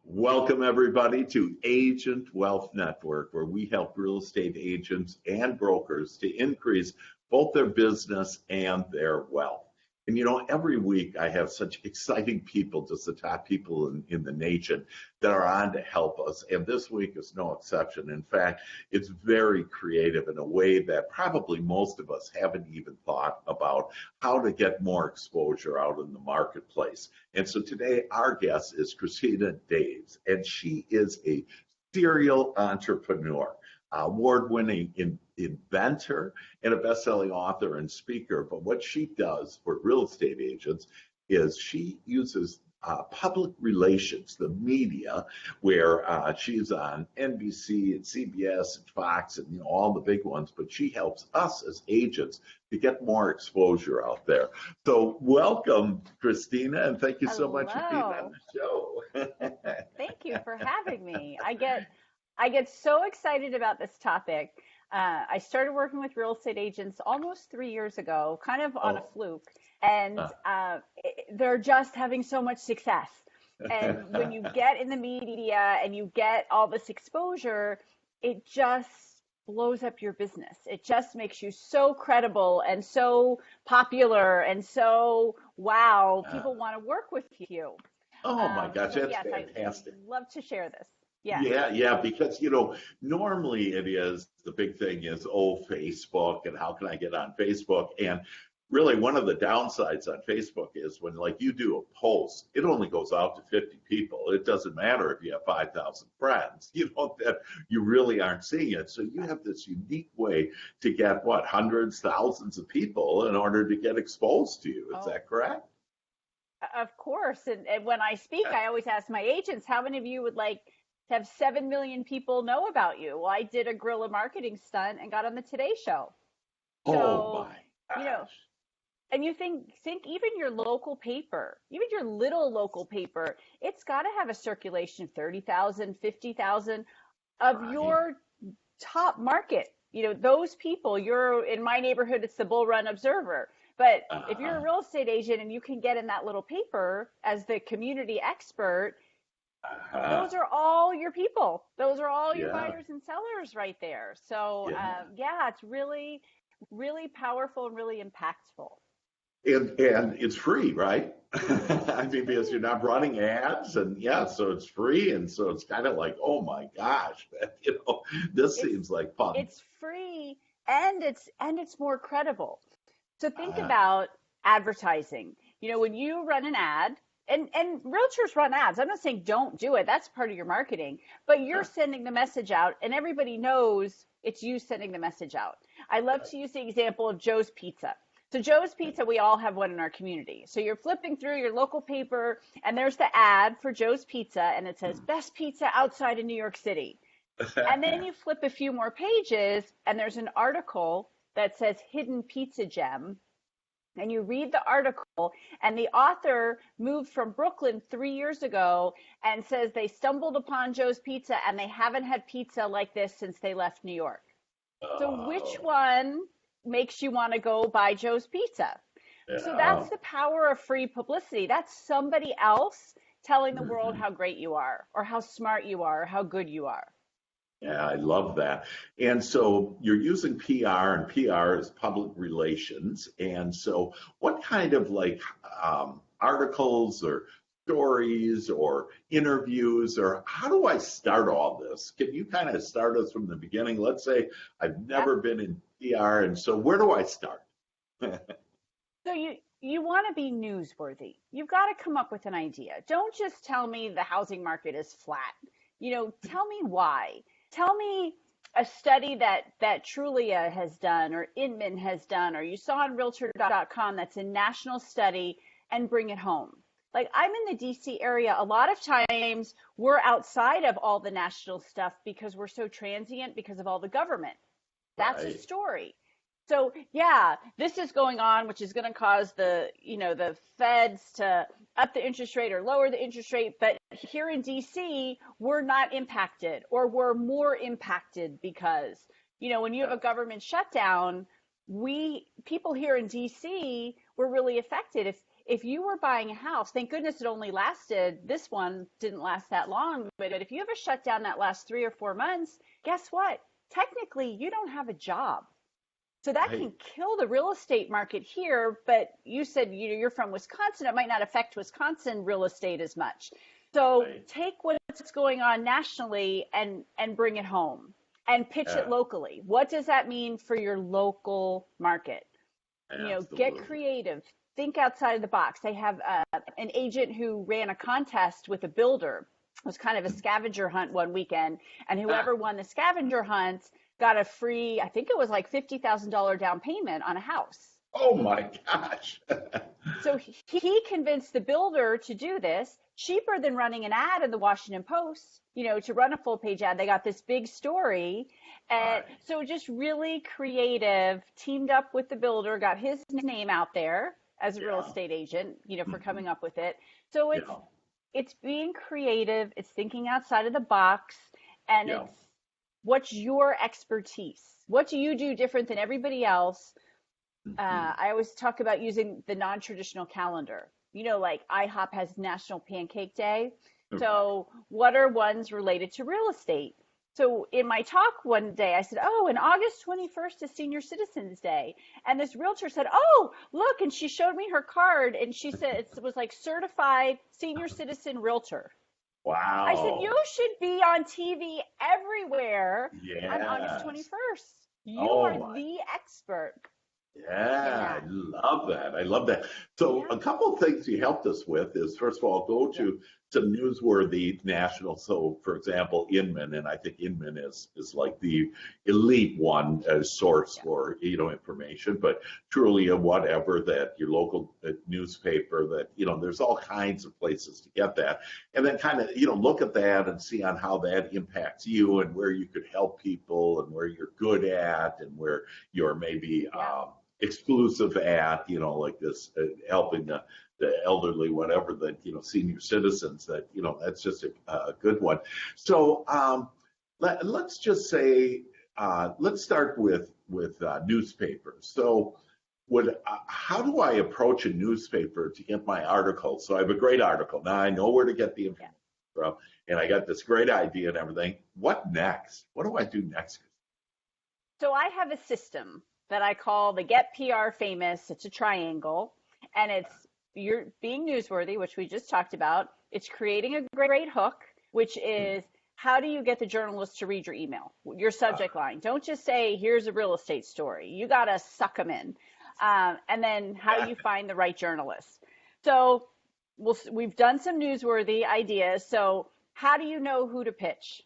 Welcome, everybody, to Agent Wealth Network, where we help real estate agents and brokers to increase both their business and their wealth. And every week I have such exciting people, just the top people in the nation, that are on to help us. And this week is no exception. In fact, it's very creative in a way that probably most of us haven't even thought about how to get more exposure out in the marketplace. And so today our guest is Christina Daves, and she is a serial entrepreneur, award-winning inventor, and a best-selling author and speaker. But what she does for real estate agents is she uses public relations, the media, where she's on NBC and CBS and Fox and all the big ones, but she helps us as agents to get more exposure out there. So welcome, Christina, and thank you so much for being on the show. Thank you for having me. I get so excited about this topic. I started working with real estate agents almost 3 years ago, kind of on a fluke, and they're just having so much success. And when you get in the media and you get all this exposure, it just blows up your business. It just makes you so credible and so popular and so, wow, people want to work with you. Oh my gosh, that's fantastic. I'd love to share this. Yeah. Yeah, because normally the big thing is, Facebook, and how can I get on Facebook? And really one of the downsides on Facebook is when you do a post, it only goes out to 50 people. It doesn't matter if you have 5,000 friends, that you really aren't seeing it. So you have this unique way to get hundreds, thousands of people in order to get exposed to you. Is that correct? Of course. And when I speak, I always ask my agents, how many of you would like to have 7 million people know about you? Well, I did a guerrilla marketing stunt and got on the Today Show. So, my gosh. And you think even your local paper, even your little local paper, it's got to have a circulation of 30,000, 50,000 of your top market. Those people, in my neighborhood, it's the Bull Run Observer. But if you're a real estate agent and you can get in that little paper as the community expert, those are all your people. Those are all your buyers and sellers right there. So, it's really, really powerful and really impactful. And it's free, right? I mean, because you're not running ads, and so it's free, and so it's kind of like, oh my gosh, this seems like fun. It's free, and it's more credible. So think about advertising. When you run an ad, and realtors run ads. I'm not saying don't do it. That's part of your marketing. But you're sending the message out, and everybody knows it's you sending the message out. I love to use the example of Joe's Pizza. So Joe's Pizza, we all have one in our community. So you're flipping through your local paper, and there's the ad for Joe's Pizza, and it says, best pizza outside of New York City. And then you flip a few more pages, and there's an article that says hidden pizza gem. And you read the article, and the author moved from Brooklyn 3 years ago and says they stumbled upon Joe's Pizza, and they haven't had pizza like this since they left New York. So which one makes you want to go buy Joe's Pizza? So that's the power of free publicity. That's somebody else telling the world how great you are, or how smart you are, or how good you are. Yeah, I love that. And so you're using PR, and PR is public relations. And so what kind of articles or stories or interviews, or how do I start all this? Can you kind of start us from the beginning? Let's say I've never been in PR, and so where do I start? So you want to be newsworthy. You've got to come up with an idea. Don't just tell me the housing market is flat. Tell me why. Tell me a study that Trulia has done, or Inman has done, or you saw on Realtor.com that's a national study, and bring it home. I'm in the DC area. A lot of times we're outside of all the national stuff because we're so transient because of all the government. That's a story. So this is going on, which is going to cause the feds to up the interest rate or lower the interest rate. But here in DC, we're not impacted, or we're more impacted because, when you have a government shutdown, people here in DC were really affected. if you were buying a house, thank goodness it only lasted, this one didn't last that long, but if you have a shutdown that lasts 3 or 4 months, guess what? Technically, you don't have a job. So that Right. can kill the real estate market here. But you said you're from Wisconsin. It might not affect Wisconsin real estate as much. So Right. take what's going on nationally and bring it home and pitch it Yeah. locally. What does that mean for your local market? Get Absolutely. creative. Think outside of the box. They have an agent who ran a contest with a builder. It was kind of a scavenger hunt one weekend, and Ah, whoever won the scavenger hunt got a free, I think it was like $50,000 down payment on a house. oh my gosh. So he convinced the builder to do this cheaper than running an ad in the Washington Post, to run a full page ad. They got this big story. And Right. so just really creative, teamed up with the builder, got his name out there as a real Yeah. estate agent, for Mhm. coming up with it. So Yeah. it's being creative, it's thinking outside of the box, and Yeah. it's what's your expertise? What do you do different than everybody else? Mhm. I always talk about using the non-traditional calendar. Like IHOP has National Pancake Day. Right. So what are ones related to real estate? So in my talk one day, I said, oh, and August 21st is Senior Citizens Day. And this realtor said, oh, look. And she showed me her card and she said it was like certified senior citizen realtor. I said, you Wow. should be on TV everywhere on August Yes. 21st. You Oh are my. the expert in Yeah, I that. love that. I love that. So Yeah. a couple of things you helped us with is first of all, go Yeah. to some newsworthy national. So for example, Inman, and I think Inman is like the elite one as source Yeah. for, information, but truly a whatever that your local newspaper that, there's all kinds of places to get that. And then kind of, look at that and see on how that impacts you and where you could help people and where you're good at and where you're maybe Yeah. exclusive at, like this, helping the elderly, whatever, that, senior citizens, that, that's just a good one. So let's just say, let's start with newspapers. So how do I approach a newspaper to get my article? So I have a great article. Now I know where to get the Yeah. information from, and I got this great idea and everything. What next? What do I do next? So I have a system that I call the Get PR Famous. It's a triangle, and you're being newsworthy, which we just talked about. It's creating a great hook, which is how do you get the journalist to read your email, your subject line? Don't just say, here's a real estate story. You got to suck them in. And then how do you find the right journalist? So we've done some newsworthy ideas. So how do you know who to pitch?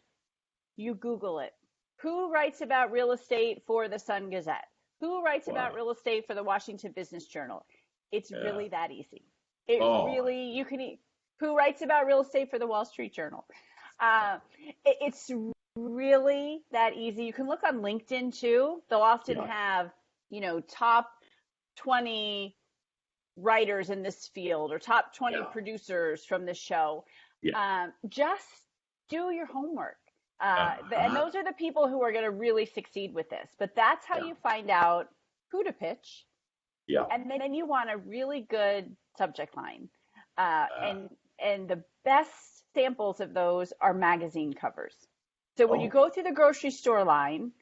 You Google it. Who writes about real estate for the Sun Gazette? Who writes about Wow. real estate for the Washington Business Journal? It's Yeah. really that easy. It Oh, really, you can, who writes about real estate for the Wall Street Journal? It's really that easy. You can look on LinkedIn too. They'll often yeah. have, top 20 writers in this field or top 20 Yeah. producers from this show. Yeah. Just do your homework. And Uh-huh. those are the people who are going to really succeed with this. But that's how Yeah. you find out who to pitch. Yeah. And then you want a really good subject line. Uh, Uh, and and the best samples of those are magazine covers. So when you oh, go through the grocery store line,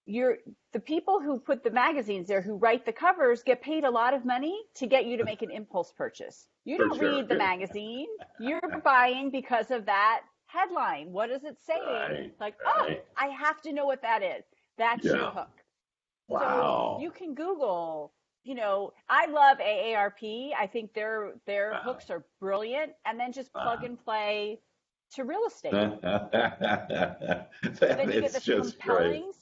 the people who put the magazines there, who write the covers, get paid a lot of money to get you to make an impulse purchase. You for don't sure. read the magazine. You're buying because of that headline. What is it saying? Right. Like, oh, Right. I have to know what that is. That's your Yeah. hook. So you Wow. can Google, I love AARP. I think their Uh, hooks are brilliant. And then just plug uh, and play to real estate. that Then you get is the just great. compelling.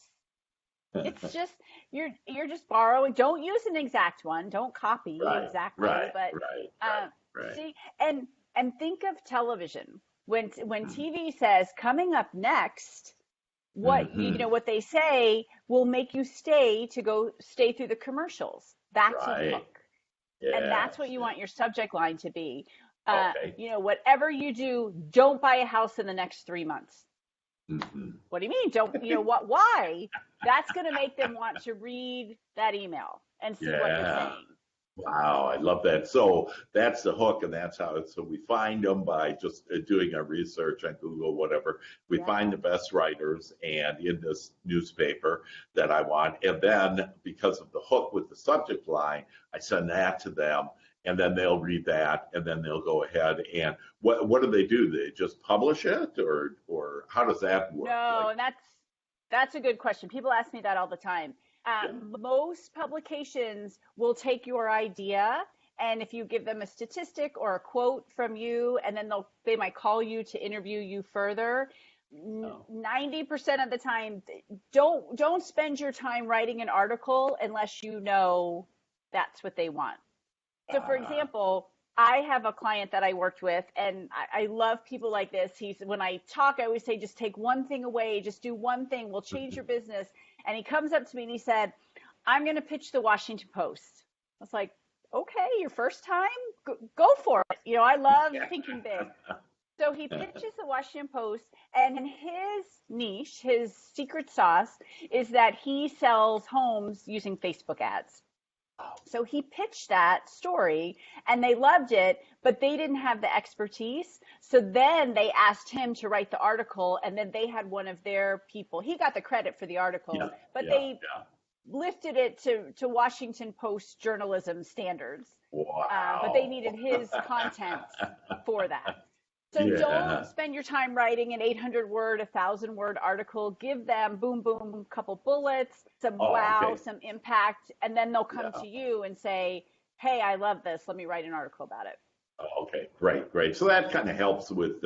It's just you're just borrowing. Don't use an exact one. Don't copy Right. exactly, Right. but Right. uh, Right. Right. see and think of television. When TV says coming up next, Mm-hmm. what they say will make you stay through the commercials. That's a Right. hook, and that's what Yes. you Yes. want your subject line to be. Okay. Whatever you do, don't buy a house in the next 3 months. Mm-hmm. What do you mean? Don't, what, why? That's going to make them want to read that email and see what you're Yeah. saying. Wow, I love that. So that's the hook, and that's how. So we find them by just doing our research on Google, whatever. We find Yeah. the best writers, and in this newspaper that I want, and then because of the hook with the subject line, I send that to them, and then they'll read that, and then they'll go ahead and what do they do? They just publish it, or how does that work? No, Like, and that's a good question. People ask me that all the time. yeah, Most publications will take your idea, and if you give them a statistic or a quote from you, and then they might call you to interview you further. no. 90% of the time, don't spend your time writing an article unless you know that's what they want. So, for Uh, example, I have a client that I worked with, and I love people like this. When I talk, I always say, just take one thing away, just do one thing, we'll change your business. And he comes up to me and he said, I'm going to pitch the Washington Post. I was like, okay, your first time? Go for it. I love yeah. thinking big. So he pitches the Washington Post, and his niche, his secret sauce, is that he sells homes using Facebook ads. So he pitched that story and they loved it, but they didn't have the expertise. So then they asked him to write the article, and then they had one of their people. He got the credit for the article, Yeah, but yeah, they yeah. lifted it to Washington Post journalism standards. But they Wow. needed his content for that. So don't Yeah. spend your time writing an 800 word, 1,000 word article. Give them boom, boom, couple bullets, some Oh, wow, okay. some impact, and then they'll come Yeah. to you and say, hey, I love this. Let me write an article about it. Oh, okay. Great, great. So that kind of helps with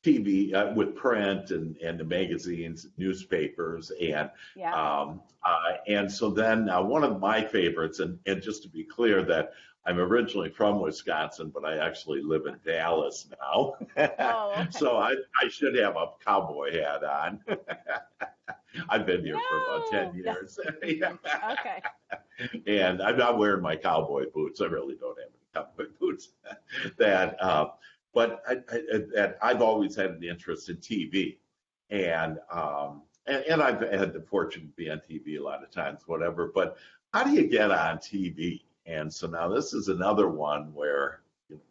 TV, with print and the magazines, newspapers, Yeah. and so then one of my favorites, and just to be clear that I'm originally from Wisconsin, but I actually live in Dallas now. Oh, okay. So I should have a cowboy hat on. I've been here for about 10 No. Yeah. years. Yeah. Okay. And I'm not wearing my cowboy boots. I really don't have any cowboy boots. that, but that I've always had an interest in TV, and I've had the fortune to be on TV a lot of times, whatever. But how do you get on TV? And so now this is another one where,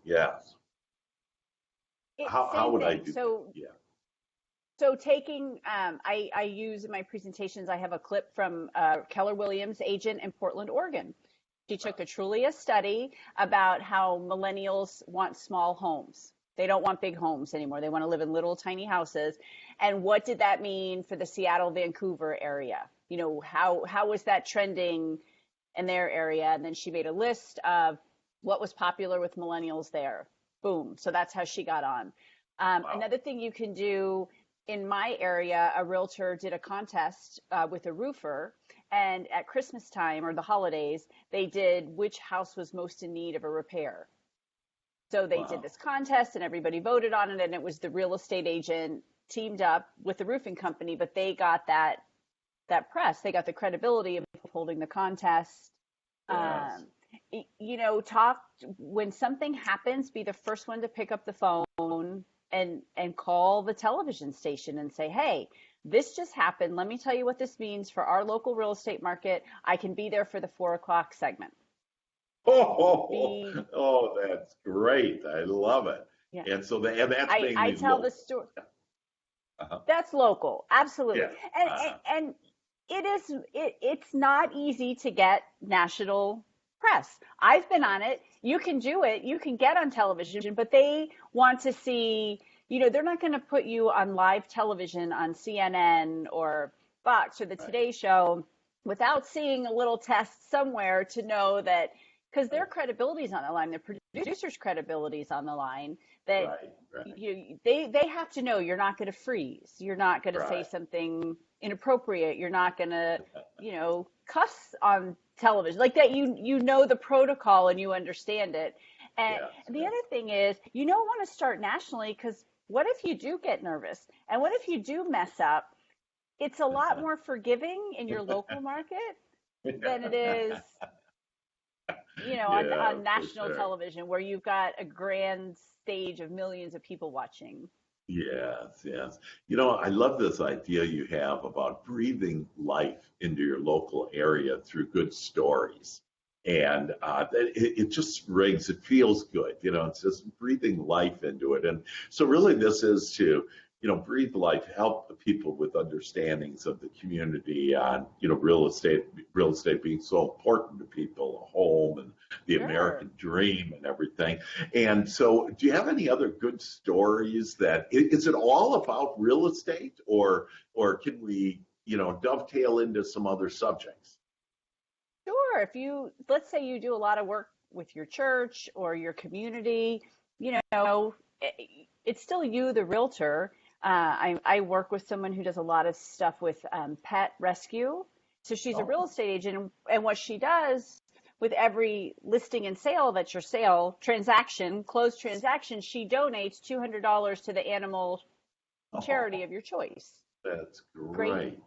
yes, how Same would I thing. do that? So Yeah. So taking, I use in my presentations, I have a clip from Keller Williams agent in Portland, Oregon. She took a Trulia study about how millennials want small homes. They don't want big homes anymore. They want to live in little tiny houses. And what did that mean for the Seattle, Vancouver area? How was that trending in their area? And then she made a list of what was popular with millennials there. Boom. So that's how she got on. Wow. Another thing you can do in my area, a realtor did a contest with a roofer, and at Christmas time or the holidays, they did which house was most in need of a repair. So they did Wow. this contest, and everybody voted on it, and it was the real estate agent teamed up with the roofing company, but they got that press, they got the credibility of holding the contest. Yes. Um, talk when something happens, be the first one to pick up the phone and call the television station and say, hey, this just happened. Let me tell you what this means for our local real estate market. I can be there for the 4 o'clock segment. Oh, Be oh, that's great. I love it. Yeah. And so and that's I mainly tell the local. story. Uh-huh. That's local, absolutely. Yeah. And Uh, and, and it's not easy to get national press. I've been on it. You can do it. You can get on television, but they want to see, they're not going to put you on live television on CNN or Fox or the right, Today Show without seeing a little test somewhere to know that, because their right, credibility is on the line, the producer's credibility is on the line, that right, right, they have to know you're not going to freeze. You're not going to say right. something inappropriate. You're not going to, cuss on television like that. You know the protocol and you understand it. And Yes, the yes. other thing is, you don't want to start nationally, because what if you do get nervous? And what if you do mess up? It's a lot more forgiving in your local market than it is, Yeah, on for national sure. television, where you've got a grand stage of millions of people watching. Yes, yes. I love this idea you have about breathing life into your local area through good stories. And it just rings, it feels good, it's just breathing life into it. And so really this is to, breathe life, help people with understandings of the community on, real estate being so important to people, a home and the Sure. American dream and everything. And so do you have any other good stories that, is it all about real estate, or can we, dovetail into some other subjects? Sure. If you, let's say you do a lot of work with your church or your community, it's still you, the realtor. I work with someone who does a lot of stuff with pet rescue. So she's a real Oh, estate agent, and what she does with every listing and sale that's your sale transaction, closed transaction, she donates $200 to the animal charity oh, of your choice. that's Great, great.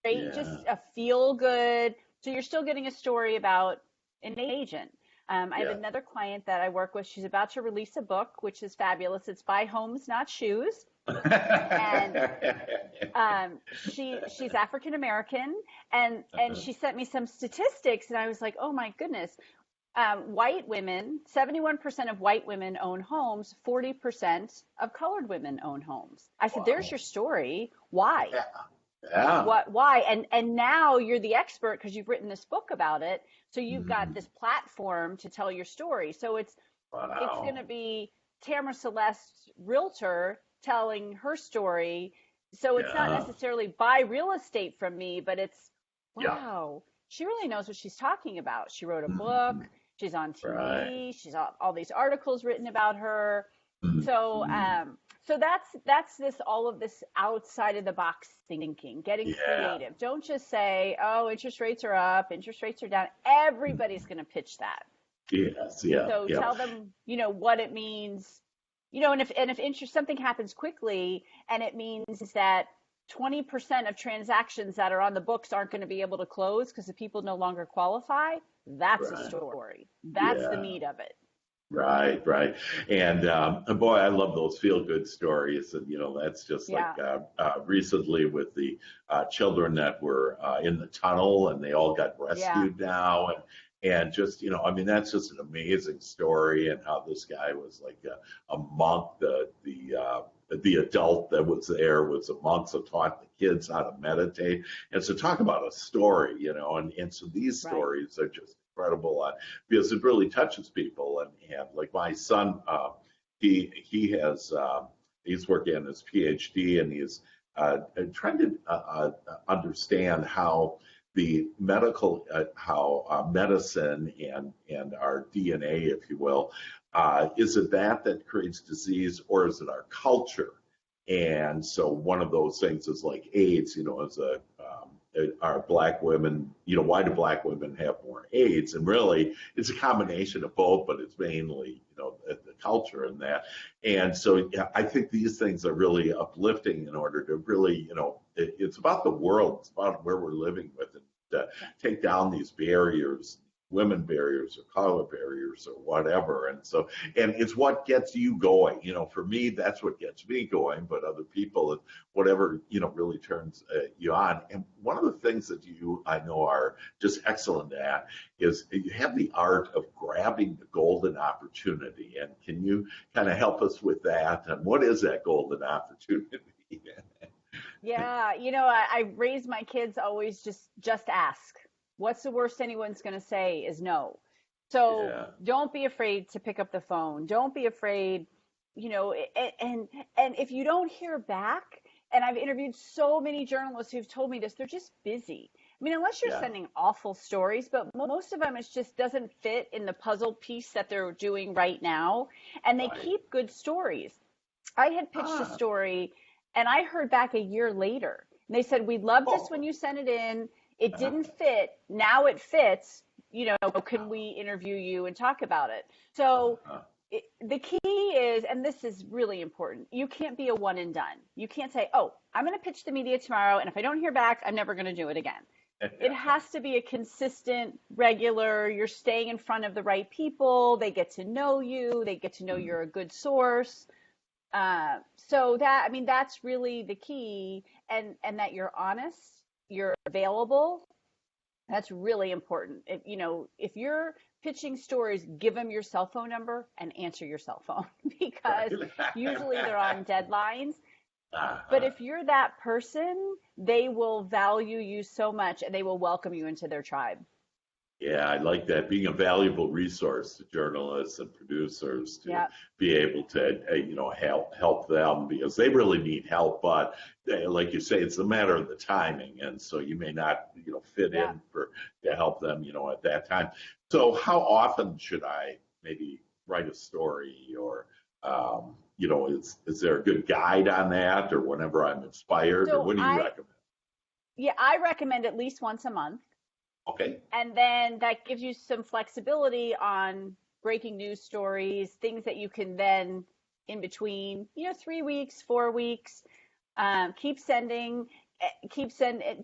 great, Yeah. just a feel good. So you're still getting a story about an agent. I have Yeah. another client that I work with. She's about to release a book, which is fabulous. It's Buy Homes, Not Shoes. And she's African American, and she sent me some statistics, and I was like, oh my goodness. White women, 71% of white women own homes, 40% of colored women own homes. I said, there's Wow. your story. Why? Yeah. Yeah. Why? And now you're the expert because you've written this book about it. So you've got Mm. this platform to tell your story. So it's going to Wow. be Tamara Celeste realtor telling her story. So it's not Yeah. necessarily buy real estate from me, but it's Yeah. wow, she really knows what she's talking about. She wrote a book, Mhm. she's on Right. TV, she's all these articles written about her. So Mhm. so that's this all of this outside of the box thinking, getting Yeah. creative. Don't just say, "Oh, interest rates are up, interest rates are down." Everybody's going to pitch that. Yes. Yeah. So Yeah. tell them, what it means, and if interest something happens quickly and it means that 20% of transactions that are on the books aren't going to be able to close because the people no longer qualify, that's a Right. story. That's the Yeah. meat of it. Right, right. And boy, I love those feel good stories. And, that's just like Yeah. recently with the children that were in the tunnel and they all got Yeah. rescued now. And just, I mean, that's just an amazing story, and how this guy was like a monk. The adult that was there was a monk, so taught the kids how to meditate. And so talk about a story, and so these Right. stories are just incredible. Because it really touches people. And like my son, he has he's working on his PhD, and he's trying to understand how the medical how medicine and our DNA, if you will, is it that creates disease, or is it our culture? And so one of those things is like AIDS, as a are black women, why do black women have more AIDS? And really, it's a combination of both, but it's mainly, the culture and that. And so yeah, I think these things are really uplifting in order to really, it's about the world, it's about where we're living with, and to Yeah. take down these barriers, women barriers or color barriers or whatever. And so, and it's what gets you going. For me, that's what gets me going, but other people, whatever, really turns you on. And one of the things that you, I know, are just excellent at is you have the art of grabbing the golden opportunity. And can you kind of help us with that? And what is that golden opportunity? Yeah, I raise my kids always just ask. What's the worst anyone's going to say is no. So Yeah. don't be afraid to pick up the phone. Don't be afraid, and if you don't hear back, and I've interviewed so many journalists who've told me this, they're just busy. I mean, unless you're Yeah. sending awful stories, but most of them it just doesn't fit in the puzzle piece that they're doing right now, and they Right. keep good stories. I had pitched a Ah. story and I heard back a year later. And they said, we loved this when Oh. you sent it in. It Uh, didn't fit. Now it fits. Can we interview you and talk about it? So uh, the key is, and this is really important, you can't be a one and done. You can't say, oh, I'm going to pitch the media tomorrow, and if I don't hear back, I'm never going to do it again. It has to be a consistent, regular, you're staying in front of the right people. They get to know you. They get to know you're a good source. So that, I mean, that's really the key, and that you're honest, you're available, That's really important. If you're pitching stories, give them your cell phone number and answer your cell phone because usually they're on deadlines. But Uh-huh. if you're that person, they will value you so much and they will welcome you into their tribe. Yeah, I like that. Being a valuable resource to journalists and producers to Yeah. be able to, help them because they really need help. But like you say, it's a matter of the timing, and so you may not, fit Yeah. in for to help them, at that time. So, how often should I maybe write a story, or, is there a good guide on that, or whenever I'm inspired, or So what do you recommend? I recommend at least once a month. Okay. And then that gives you some flexibility on breaking news stories, things that you can then in between, 3 weeks, 4 weeks, keep sending,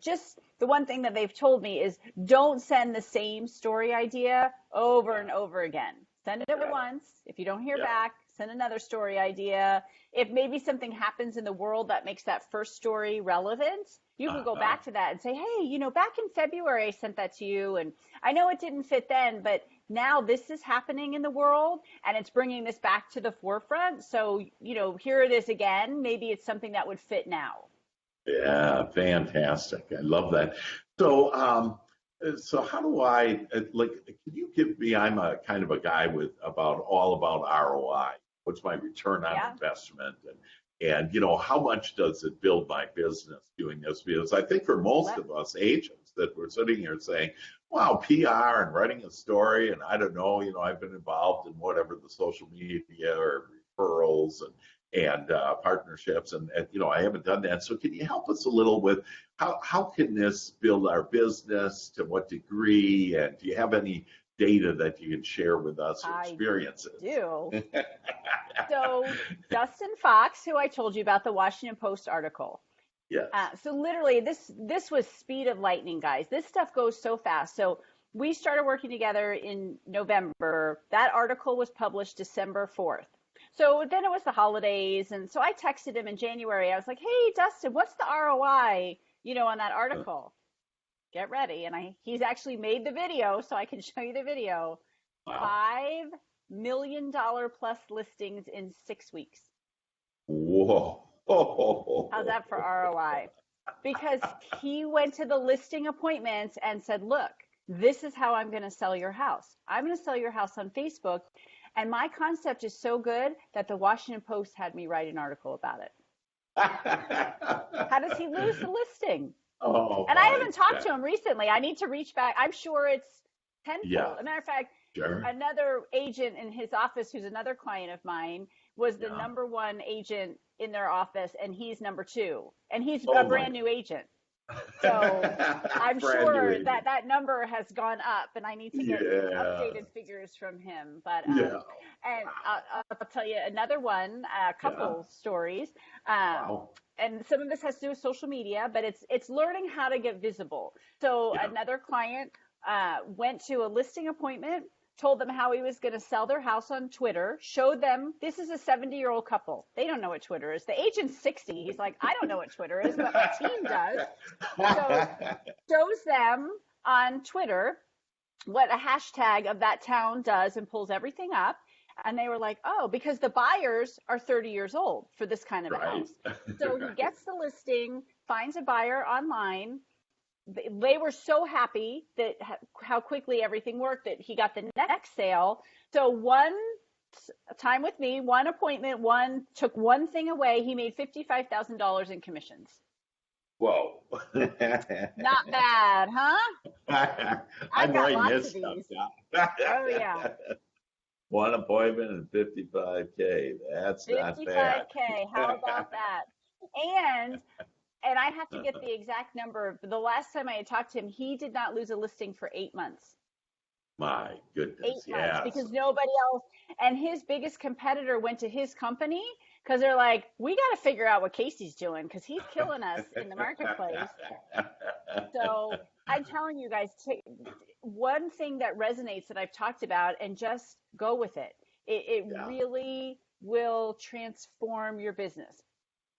just the one thing that they've told me is don't send the same story idea over and over again. Send it Yeah. once. If you don't hear Yeah. back, send another story idea. If maybe something happens in the world that makes that first story relevant, you can go Uh-huh. back to that and say, hey, back in February, I sent that to you. And I know it didn't fit then, but now this is happening in the world and it's bringing this back to the forefront. So, here it is again. Maybe it's something that would fit now. Yeah, fantastic. I love that. So, so how do I Can you give me? I'm a kind of a guy with all about ROI. What's my return on Yeah. investment, and how much does it build my business doing this? Because I think for most Let, of us agents that we're sitting here saying, "Wow, PR and writing a story," and I don't know, I've been involved in whatever the social media or referrals and partnerships, and I haven't done that. So can you help us a little with how can this build our business? To what degree? And do you have any data that you can share with us or I experiences? do. So Dustin Fox, who I told you about the Washington Post article. Yes. So literally, this was speed of lightning, guys. This stuff goes so fast. So we started working together in November. That article was published December 4th. So then it was the holidays, and so I texted him in January. I was like, "Hey, Dustin, what's the ROI, on that article? Get ready." And he's actually made the video, so I can show you the video. Wow. $5 million plus listings in 6 weeks. Whoa. How's that for ROI? Because he went to the listing appointments and said, look, this is how I'm going to sell your house. I'm going to sell your house on Facebook. And my concept is so good that the Washington Post had me write an article about it. How does he lose the listing? Oh And I my haven't talked to God. him recently. I need to reach back. I'm sure it's Yeah. tenfold. As a matter of fact, Sure. another agent in his office, who's another client of mine, was the Yeah. number one agent in their office, and he's number two. And he's a Oh my. brand new agent. So I'm Brand new sure agent. that number has gone up, and I need to get Yeah. updated figures from him. But Yeah. and Wow. I'll tell you another one, a Yeah. couple stories. Um, Wow. and some of this has to do with social media, but it's learning how to get visible. So Yeah. another client went to a listing appointment, told them how he was going to sell their house on Twitter, showed them, this is a 70-year-old couple. They don't know what Twitter is. The agent's 60. He's like, I don't know what Twitter is, but my team does. So shows them on Twitter what a hashtag of that town does and pulls everything up. And they were like, oh, because the buyers are 30 years old for this kind of a Right. house. So he gets the listing, finds a buyer online. They were so happy that how quickly everything worked that he got the next sale. So one time with me, one appointment, took one thing away. He made $55,000 in commissions. Whoa. Not bad, huh? I've I'm got writing lots this of stuff these. down. Oh yeah. One appointment and 55K. That's not bad. 55K. How about that? And I have to get the exact number. The last time I had talked to him, he did not lose a listing for 8 months. My eight goodness. months Yes. because nobody else, and his biggest competitor went to his company because they're like, we got to figure out what Casey's doing because he's killing us in the marketplace. So I'm telling you guys, one thing that resonates that I've talked about, and just go with it. It Yeah. really will transform your business.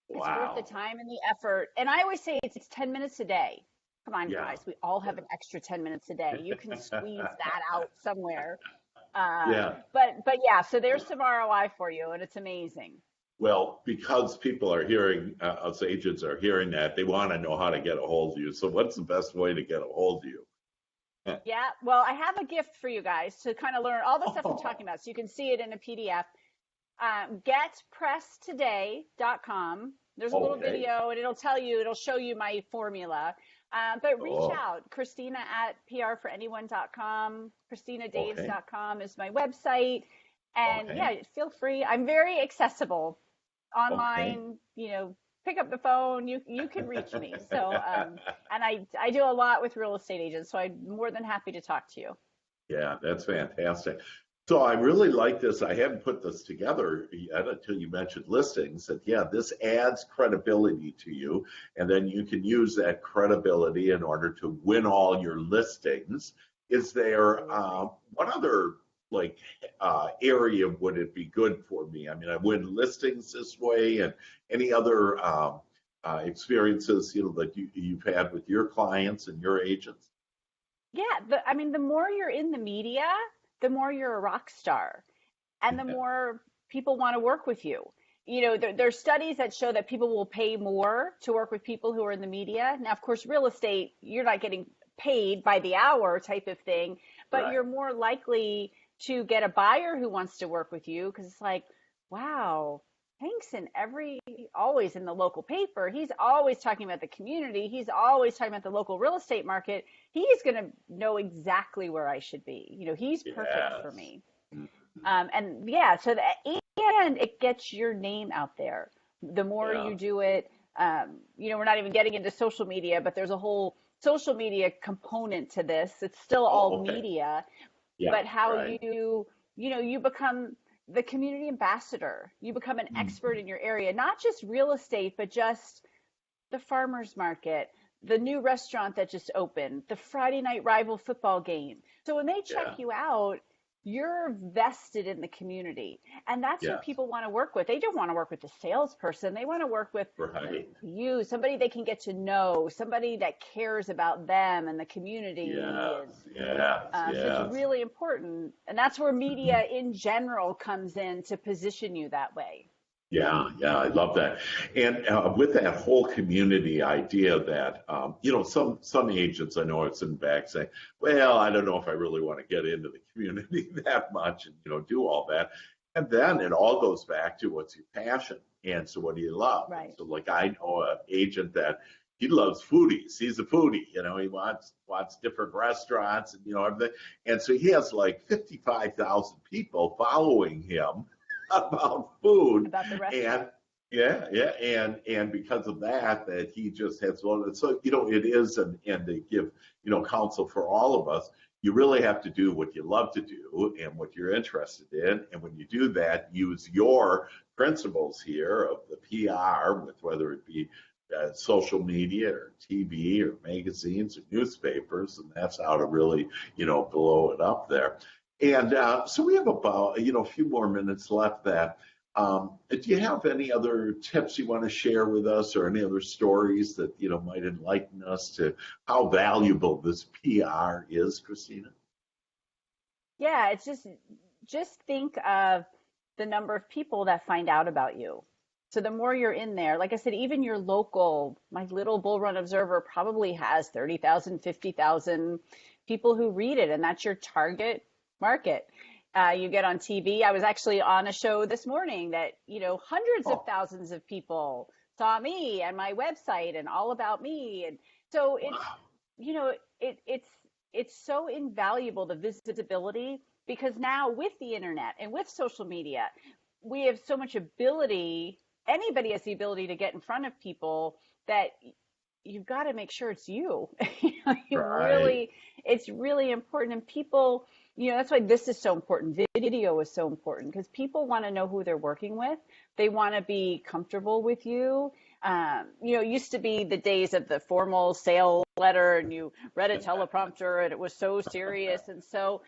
It's worth the Wow. time and the effort. And I always say it's 10 minutes a day. come on, Yeah. guys, we all have an extra 10 minutes a day. You can squeeze that out somewhere. Yeah. But yeah, so there's some ROI for you, and it's amazing. Well, because people are hearing, us agents are hearing that, they want to know how to get a hold of you. So what's the best way to get a hold of you? Yeah, well, I have a gift for you guys to kind of learn all the stuff I'm Oh, talking about. So you can see it in a PDF. Getpresstoday.com. There's a little okay. video, and it'll show you my formula. But reach Oh, out, Christina at prforanyone.com. okay. ChristinaDaves.com is my website. And Okay. yeah, feel free. I'm very accessible Okay. online, pick up the phone, you can reach me. So and I do a lot with real estate agents, so I'm more than happy to talk to you. Yeah, that's fantastic. So I really like this. I hadn't put this together yet until you mentioned listings. That yeah, this adds credibility to you, and then you can use that credibility in order to win all your listings. Is there Absolutely. what other like area would it be good for me? I mean, I win listings this way, and any other experiences that you've had with your clients and your agents? Yeah, I mean, the more you're in the media, the more you're a rock star, and the more people want to work with you. There's studies that show that people will pay more to work with people who are in the media. Now, of course, real estate, you're not getting paid by the hour type of thing, but Right. you're more likely to get a buyer who wants to work with you because it's like, wow, Hank's always in the local paper. He's always talking about the community. He's always talking about the local real estate market. He's going to know exactly where I should be. He's perfect for Yes. me. Mhm. And yeah, and it gets your name out there. The more Yeah. you do it, we're not even getting into social media, but there's a whole social media component to this. It's still all Oh, okay. media, Yeah. but how Right. you become the community ambassador. You become an expert Mhm. in your area, not just real estate, but just the farmer's market, the new restaurant that just opened, the Friday night rival football game. So when they check Yeah. you out, you're vested in the community. And that's what Yes. people want to work with. They don't want to work with a salesperson. They want to work with Right. you, somebody they can get to know, somebody that cares about them and the community. Yes. And Yes. so it's Yes. really important. And that's where Mhm. media in general comes in to position you that way. Yeah. Yeah. I love that. And with that whole community idea that some agents I know are sitting back saying, "Well, I don't know if I really want to get into the community that much and do all that." And then it all goes back to what's your passion and so what do you love? And Right. so like I know an agent that he loves foodies. He's a foodie. He wants different restaurants and everything. And so he has like 55,000 people following him about food. About the And restaurant. yeah, yeah, and because of that he just has one. So it is, and they give counsel for all of us. You really have to do what you love to do and what you're interested in, and when you do that, use your principles here of the PR, with whether it be social media or TV or magazines or newspapers, and that's how to really blow it up there. And so we have about a few more minutes left. Do you have any other tips you want to share with us, or any other stories that might enlighten us to how valuable this PR is, Christina? Yeah, it's just think of the number of people that find out about you. So the more you're in there, like I said, even your local, my little Bull Run Observer probably has 30,000, 50,000 people who read it, and that's your target market. You get on TV. I was actually on a show this morning that, hundreds of Oh, thousands of people saw me and my website and all about me. And so wow. you know, it's so invaluable, the visibility, because now with the internet and with social media, we have so much ability. Anybody has the ability to get in front of people that you've got to make sure it's you. Right. It's really important. And people, that's why this is so important. Video is so important because people want to know who they're working with. They want to be comfortable with you. It used to be the days of the formal sale letter and you read a teleprompter and it was so serious. And so,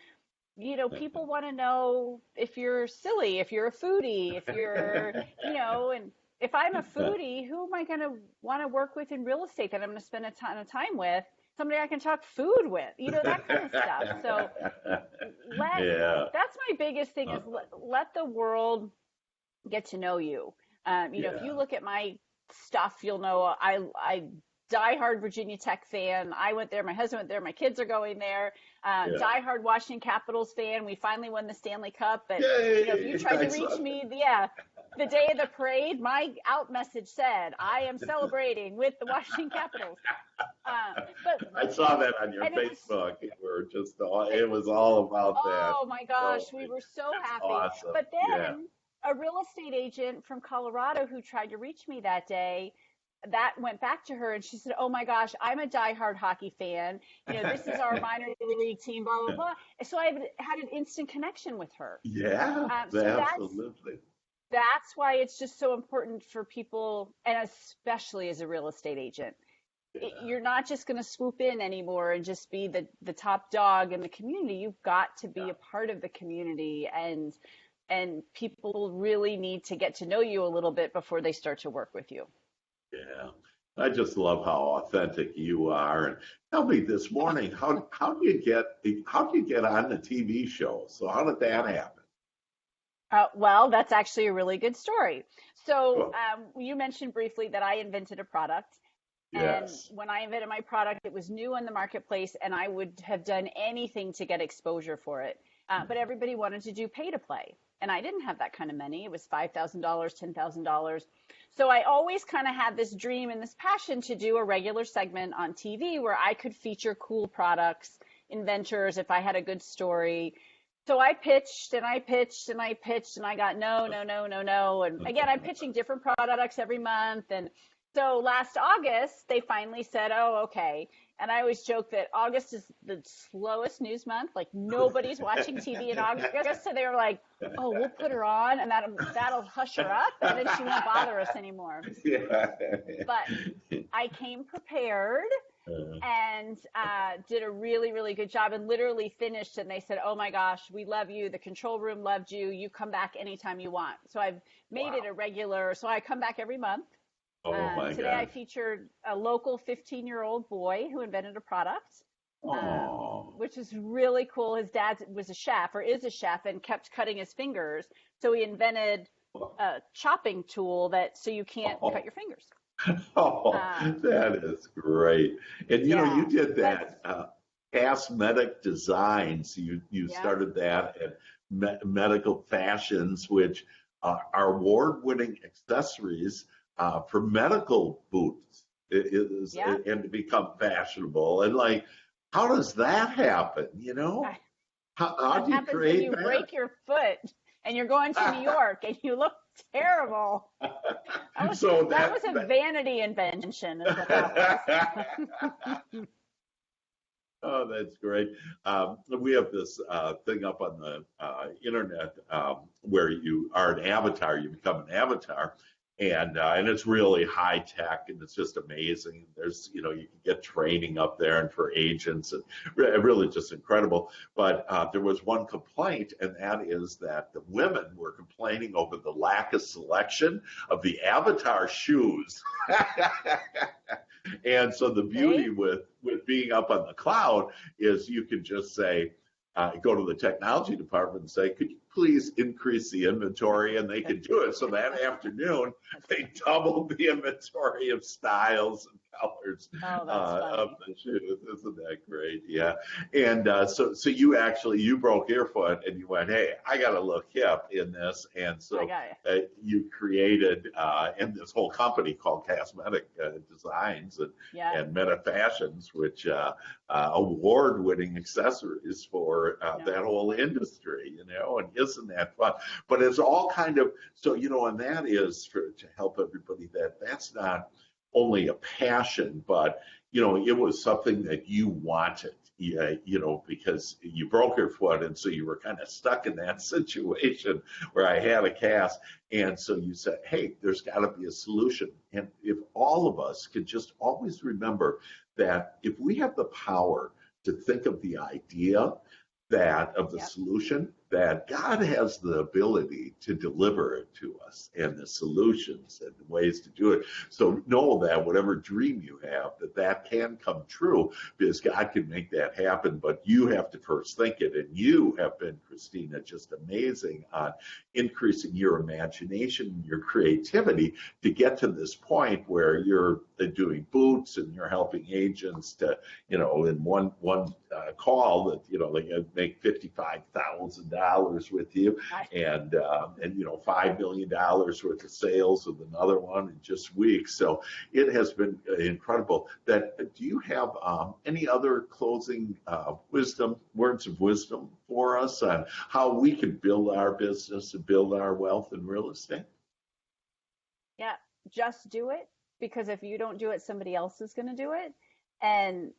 people want to know if you're silly, if you're a foodie, if you're, and if I'm a foodie, who am I going to want to work with in real estate that I'm going to spend a ton of time with? somebody I can talk food with, that kind of stuff. So Yeah. that's my biggest thing Uh, is let the world get to know you. If you yeah. look at my stuff, you'll know I diehard Virginia Tech fan. I went there. My husband went there. My kids are going there. Yeah. Diehard Washington Capitals fan. We finally won the Stanley Cup. But if you Yay! tried to I saw reach that. me, yeah, the day of the parade, my out message said, "I am celebrating with the Washington Capitals." But I saw that on your and it was Facebook. it, It was all about that. oh my gosh, So we were so it's happy. awesome. But Yeah. then a real estate agent from Colorado who tried to reach me that day, that went back to her and she said, "Oh my gosh, I'm a diehard hockey fan. This is our minor league team, blah, blah, blah." So I had an instant connection with her. Yeah, So absolutely. that's why it's just so important for people, and especially as a real estate agent. Yeah. You're not just going to swoop in anymore and just be the top dog in the community. You've got to be a part of the community, and people really need to get to know you a little bit before they start to work with you. Yeah. I just love how authentic you are. And tell me this morning, how do you get on the TV show? So how did that happen? Well, that's actually a really good story. So Well, you mentioned briefly that I invented a product. And yes. when I invented my product, it was new in the marketplace, and I would have done anything to get exposure for it. But everybody wanted to do pay to play. And I didn't have that kind of money. It was $5,000, $10,000. So I always kind of had this dream and this passion to do a regular segment on TV where I could feature cool products, inventors, if I had a good story. So I pitched and I pitched and I pitched and I got no, no, no, no, no. And again, I'm pitching different products every month. And so last August, they finally said, "Oh, okay." And I always joke that August is the slowest news month. Like nobody's watching TV in August. So they were like, "Oh, we'll put her on and that'll hush her up and then she won't bother us anymore." Yeah. But I came prepared Uh, and did a really, really good job and literally finished. And they said, "Oh my gosh, we love you. The control room loved you. You come back anytime you want." So I've made it wow. a regular. So I come back every month. Oh my Today I gosh. featured a local 15-year-old boy who invented a product, Oh. which is really cool. His dad was a chef or is a chef and kept cutting his fingers. So he invented a chopping tool so you can't cut Oh. your fingers. Oh, Uh, that is great. And you yeah, did that's, that cosmetic designs. You yep, started that at Medical Fashions, which are award-winning accessories for medical boots. It is yep. and to become fashionable. And like, how does that happen? How That do you happens when create you break your foot and you're going to New York and you look terrible. So That was a vanity invention, is what that was. Oh, that's great. We have this thing up on the internet where you are an avatar, you become an avatar, and it's really high tech, and it's just amazing. There's, you can get training up there, and for agents, and really just incredible. But there was one complaint, and that is that the women were complaining over the lack of selection of the avatar shoes. And so the beauty See? with being up on the cloud is you can just say, go to the technology department and say, "Could you please increase the inventory?" And they can do it. So that afternoon, That's they funny. doubled the inventory of styles and colors Oh, that's of funny. the shoes. Isn't that great? Yeah. And so you broke your foot and you went, "Hey, I got to look hip in this." And I so got it. you created and this whole company called Cosmetic Designs Yeah. and Meta Fashions, which award-winning accessories for No. that whole industry, and isn't that fun? But it's all kind of, so, and that is to help everybody that's not only a passion, but, it was something that you wanted, because you broke your foot. And so you were kind of stuck in that situation where I had a cast. And so you said, "Hey, there's got to be a solution." And if all of us could just always remember that if we have the power to think of the idea of the Yep. solution, that God has the ability to deliver it to us and the solutions and the ways to do it. So know that whatever dream you have, that can come true because God can make that happen, but you have to first think it. And you have been, Christina, just amazing on increasing your imagination, your creativity to get to this point where you're doing boots and you're helping agents to, in one call that, they can make $55,000 with you and $5 million worth of sales with another one in just weeks. So it has been incredible. Do you have any other closing words of wisdom for us on how we can build our business and build our wealth in real estate? Yeah, just do it, because if you don't do it, somebody else is going to do it. And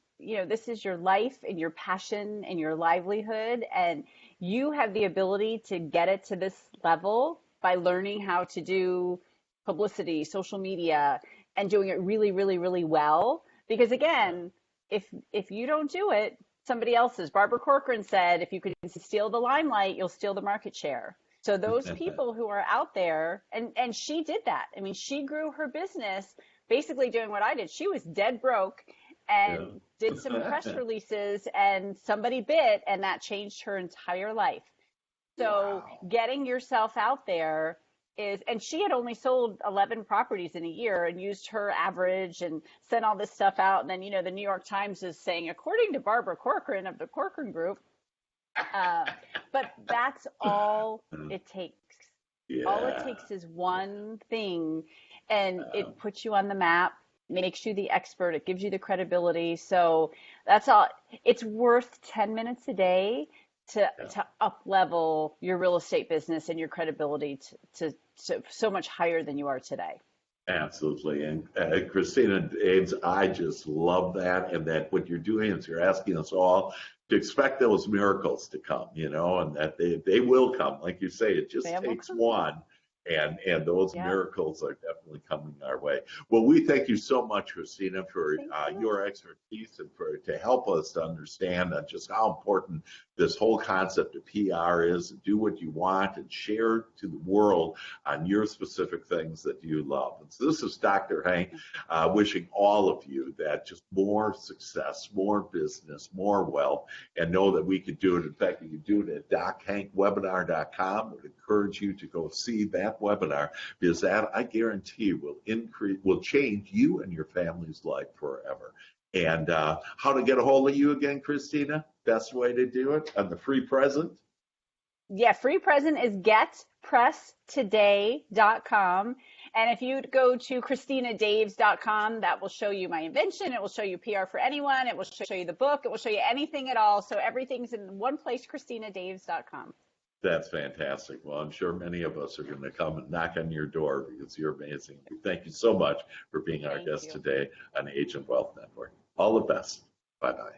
this is your life and your passion and your livelihood, and you have the ability to get it to this level by learning how to do publicity, social media, and doing it really, really, really well. Because again, if you don't do it, somebody else is. Barbara Corcoran said, if you could steal the limelight, you'll steal the market share. So those people who are out there, and she did that. I mean, she grew her business basically doing what I did. She was dead broke and did some press releases, and somebody bit, and that changed her entire life. So getting yourself out there and she had only sold 11 properties in a year and used her average and sent all this stuff out. And then, the New York Times is saying, according to Barbara Corcoran of the Corcoran Group, but that's all it takes. Yeah. All it takes is one thing, and it puts you on the map, makes you the expert, it gives you the credibility. So that's all. It's worth 10 minutes a day to up level your real estate business and your credibility to so much higher than you are today. Absolutely. And Christina Daves, I just love that. And that what you're doing is you're asking us all to expect those miracles to come, and that they will come. Like you say, it just takes one. And those miracles are definitely coming our way. Well, we thank you so much, Christina, for your expertise and to help us to understand just how important this whole concept of PR is. Do what you want and share to the world on your specific things that you love. And so this is Dr. Hank wishing all of you that just more success, more business, more wealth, and know that we could do it. In fact, you can do it at dochankwebinar.com. I would encourage you to go see that webinar, because that, I guarantee, will change you and your family's life forever. And how to get a hold of you again, Christina? Best way to do it on the free present? Yeah, free present is getpresstoday.com. And if you go to ChristinaDaves.com, that will show you my invention. It will show you PR for anyone. It will show you the book. It will show you anything at all. So everything's in one place, ChristinaDaves.com. That's fantastic. Well, I'm sure many of us are going to come and knock on your door because you're amazing. Thank you so much for being our guest today on Agent Wealth Network. All the best. Bye-bye.